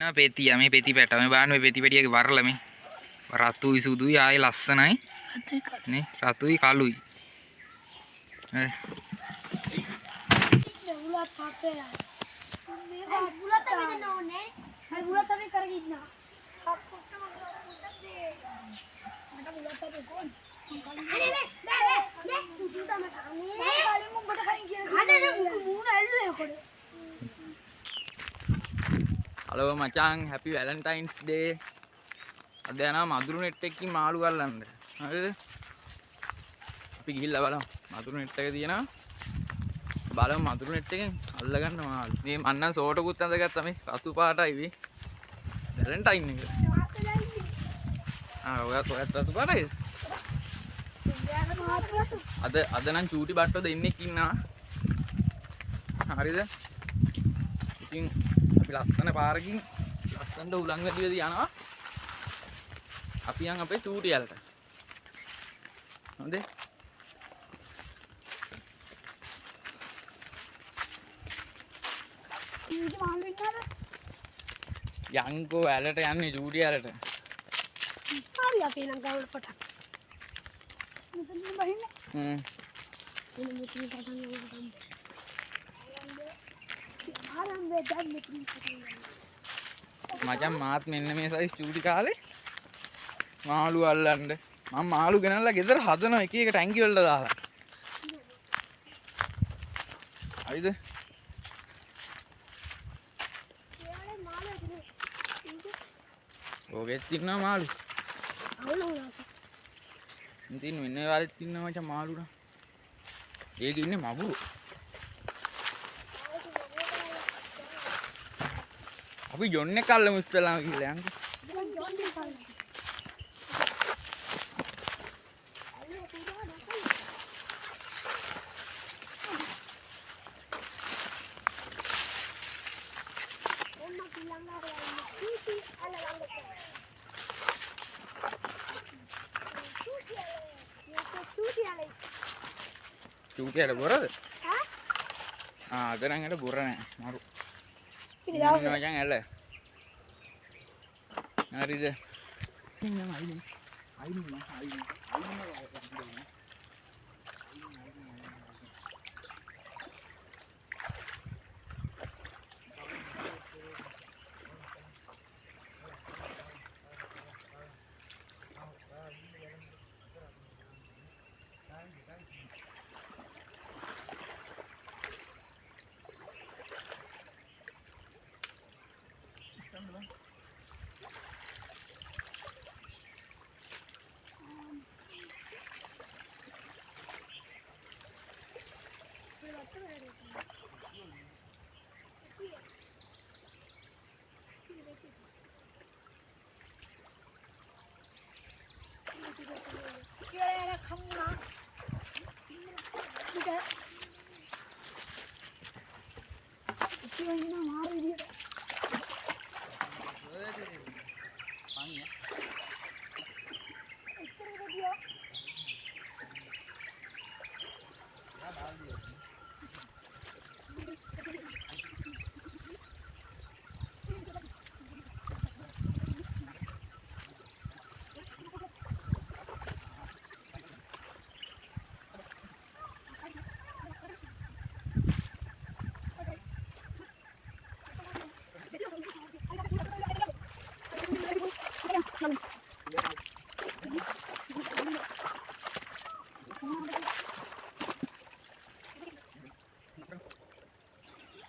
ना पेती में पेती पेटा में बाहर में पेती पेटी के वारल में रातू ही सुदू ही आए लसन आई नहीं रातू ही कालू ही हेलो मचांग हैप्पी वैलेंटाइन्स डे अदे ना मधुर नेट की मालू गल्लන්න හරිද අපි ගිහිල්ලා බලමු මధుර නෙට් එක තියෙනවා බලමු මధుර නෙට් එකෙන් අල්ල ගන්න මාළු මේ මන්නම් සෝටකුත් අඳගත්තා මේ රතු පාටයි වි වැලන්ටයින් එක ඔයත් රතු පාටයිද අද නම් චූටි බට්ටෝ දෙන්නෙක් ඉන්නවා හරිද ඉතින් අපි ලස්සන පාරකින් ලස්සනට උලංග දිවදී යනවා අපි යන් අපේ චූටි යාලට හොඳේ යන්කෝ යාලට යන්නේ චූටි යාලට හරි අපි නම් ගාවට පටන් මෙතන බහින්නේ මෙතන පටන් ගන්න ආරම්භය දැන් මෙතන පටන් මචං මාත් මෙන්න මේ සයිස් චූටි කාලේ මාළු අල්ලන්න මම මාළු ගෙනල්ලා ගෙදර හදනවා එක එක ටැංකි වලට දාලා හරිද ඔගෙත් ඉන්නවා මාළු ඉතින් මෙන්න මේ වලත් ඉන්නවා මචං මාළු නා ඒක ඉන්නේ මගුරු අපි ජොන්නේ කල්ලමු ඉස්සෙල්ලාම ගිහලා යන්කෝ චූටියට බොරද අද නම් එකට බොර නෑ මරු ඉතින් දවස් මචං ඇල්ල හරිද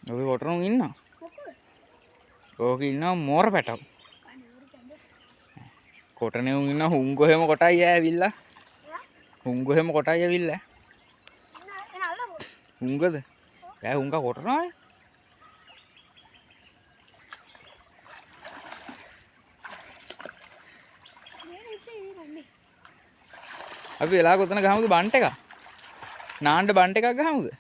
ඔය කොටරන් ඉන්නවා ඕක ඉන්නවා මෝර පැටව කොටනේ උන් ඉන්නවා හුංග හැම කොටයි ඇවිල්ලා හුංග හැම කොටයි ඇවිල්ලා හුංගද ඈ හුංග කොටනවා අපි වෙලා කොතන ගහමුද බන්ට් එක නාන්න බන්ට් එකක් ගහමුද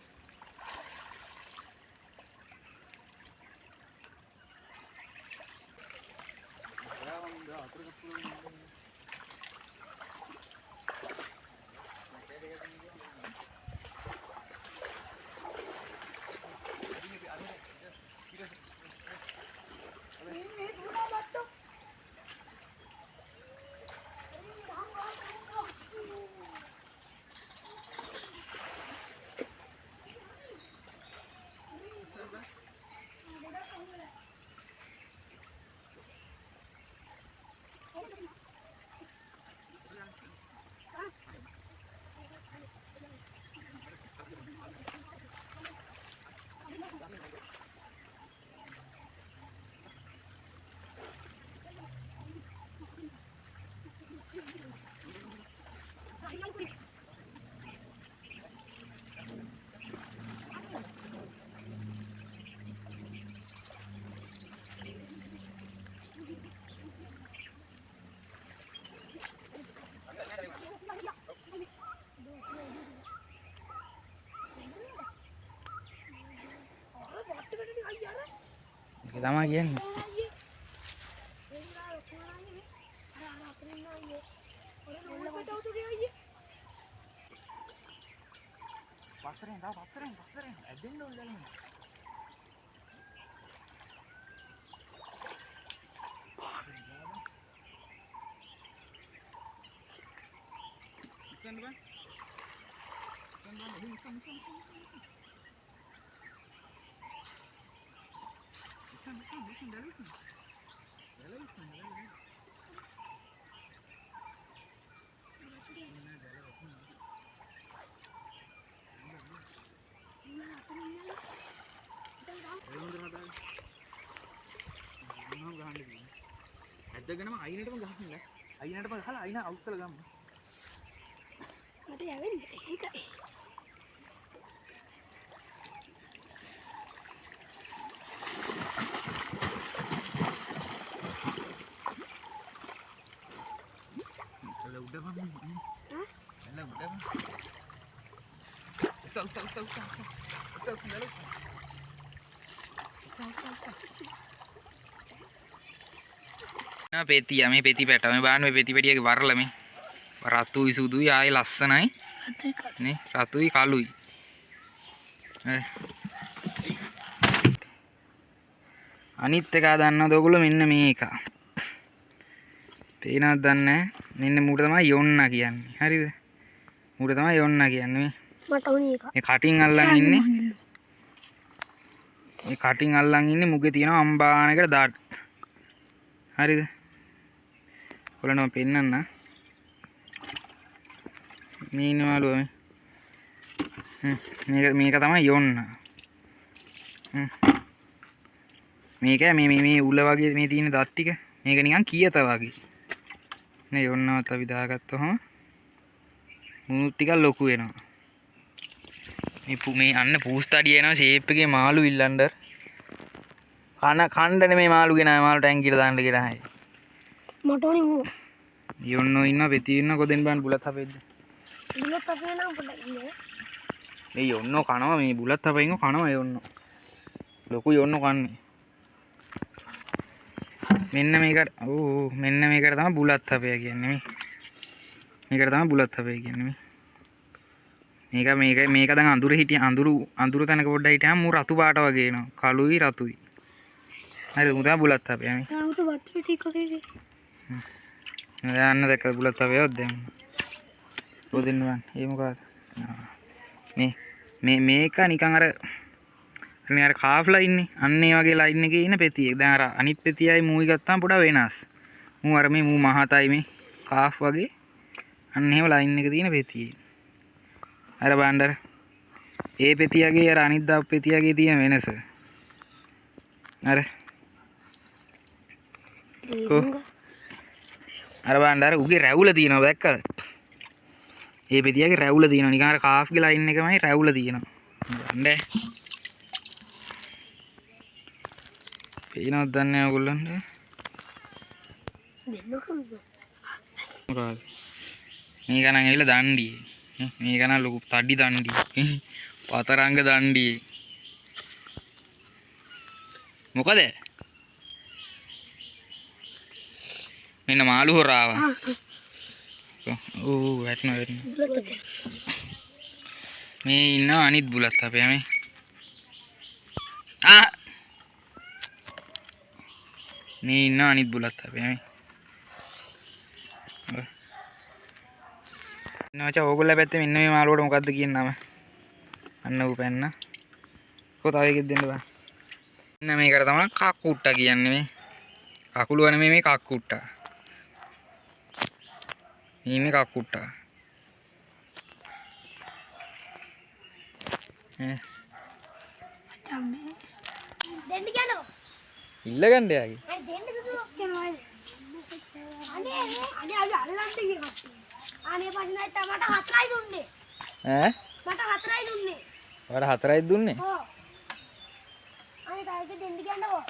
තමයි කියන්නේ. පස්සරෙන් ඇදෙන්න ඕනේ දැන්. ඉස්සෙන් බං. ඇදගෙනම අයිනටම ගහන්න. අයිනටම ගහලා අයින අවුස්සල ගමු. මට යවෙන්නේ ඒකයි. පෙතිය මේ පෙති පැට මේ බාන්න මේ පෙති පැටියගේ වරල මේ රතුයි සුදුයි ආයේ ලස්සනයි නේ රතුයි කළුයි අනිත් එක දන්නවද ඔයගොල්ලෝ මෙන්න මේක පේනවද දන්නේ මෙන්න මූට තමයි යොන්නා කියන්නේ හරිද මූට තමයි යොන්නා කියන්නේ මට උනේ එක. මේ කටින් අල්ලන් ඉන්නේ මේ කටින් අල්ලන් ඉන්නේ මුගේ තියෙන අම්බානකට දාට හරිද ඔයාලට මම පෙන්නන්න මේ ඉන්නවලු මේක තමයි යොන්න මේක මේ උල වගේ මේ තියෙන දත් ටික මේක නිකන් කීයත වගේ නේ යොන්නවත් අපි දාගත්තොම මුණුත් ටිකක් ලොකු වෙනවා මේ අන්න පූස්තඩිය එනවා ෂේප් එකේ මාළු ඉල්ලන්ඩර් කණ්ඩ නෙමේ මාළු ගෙනාවේ මාළුට ඇඟිල්ල දාන්න කියලා හයි මට උනේ මෝ. යොන්නෝ ඉන්න පෙති ඉන්න කොතෙන් බෑන් බුලත් හපෙද්ද බුලත් අපේ නම් පොඩ්ඩක් ඉන්නේ. මේ යොන්නෝ කනවා මේ බුලත් හපෙන් කනවා යොන්නෝ ලොකු යොන්නෝ කන්නේ මෙන්න මේකට මෙන්න මේකට තමයි බුලත් හපය කියන්නේ මේ මේකට තමයි බුලත් හපය කියන්නේ මේක දැන් අඳුර හිටිය අඳුර තැනක පොඩ්ඩක් හිටියාම මූ රතු පාට වගේ එනවා කළුයි රතුයි හරි උදා බුලත් හපය මේ ආවුත වට්ටි ටික කරේ. යන්න දැක්ක බුලත් හපයවත් දැන් කොදින්න බං ඒ මොකද මේක නිකන් අර කාෆ්ලා ඉන්නේ අන්න ඒ වගේ ලයින් එකේ ඉන්න පෙතියෙක් දැන් අර අනිත් පෙතියයි මූයි ගත්තාම පොඩ වෙනස් මූ අර මේ මූ මහතයි මේ කාෆ් වගේ අන්න එහෙම ලයින් එක තියෙන පෙතියේ අර බණ්ඩර ඒ පෙතියගේ අර අනිත් දා පෙතියගේ තියෙන වෙනස අර අර බණ්ඩර උගේ රැවුල තියෙනවා දැක්කද ඒ පෙතියගේ රැවුල තියෙනවා නිකන් අර කාෆ්ගේ ලයින් එකමයි රැවුල තියෙනවා බණ්ඩේ පේනවද දන්නේ ඔයගොල්ලන්ට දෙන්නකො. මොකද මේක නම් ඇවිල්ලා දණ්ඩියේ මේක නම් ලොකු තඩි දණ්ඩියේ පතරංග දණ්ඩියේ මොකද මෙන්න මාළු හොරාවා වැටෙනවා මේ ඉන්න අනිත් බුලත් අපේ මේ මේ ඉන්න අනිත් බුලත් අපේ මේ නචා ඕගොල්ලෝ පැත්තේ මෙන්න මේ මාළුවට මොකද්ද කියන නම අන්න ඌ පැන්න කොහොත ආයෙත් දෙන්න බෑ මෙන්න මේකට තමයි කක්කුට්ටා කියන්නේ මේ කකුල නෙමෙයි මේ කක්කුට්ටා මේ කක්කුට්ටා දෙන්න කියනවා. ඉල්ල ගන්න යාගේ අය දෙන්න දුදු කියනවා. අනේ අනේ අල්ලන්න කියනවා. අනේ පස්සේ මට 4යි දුන්නේ. ඈ මට 4යි දුන්නේ. ඔයාලා 4යි දුන්නේ? ඔව්. අනේ තායික දෙන්න කියනවා.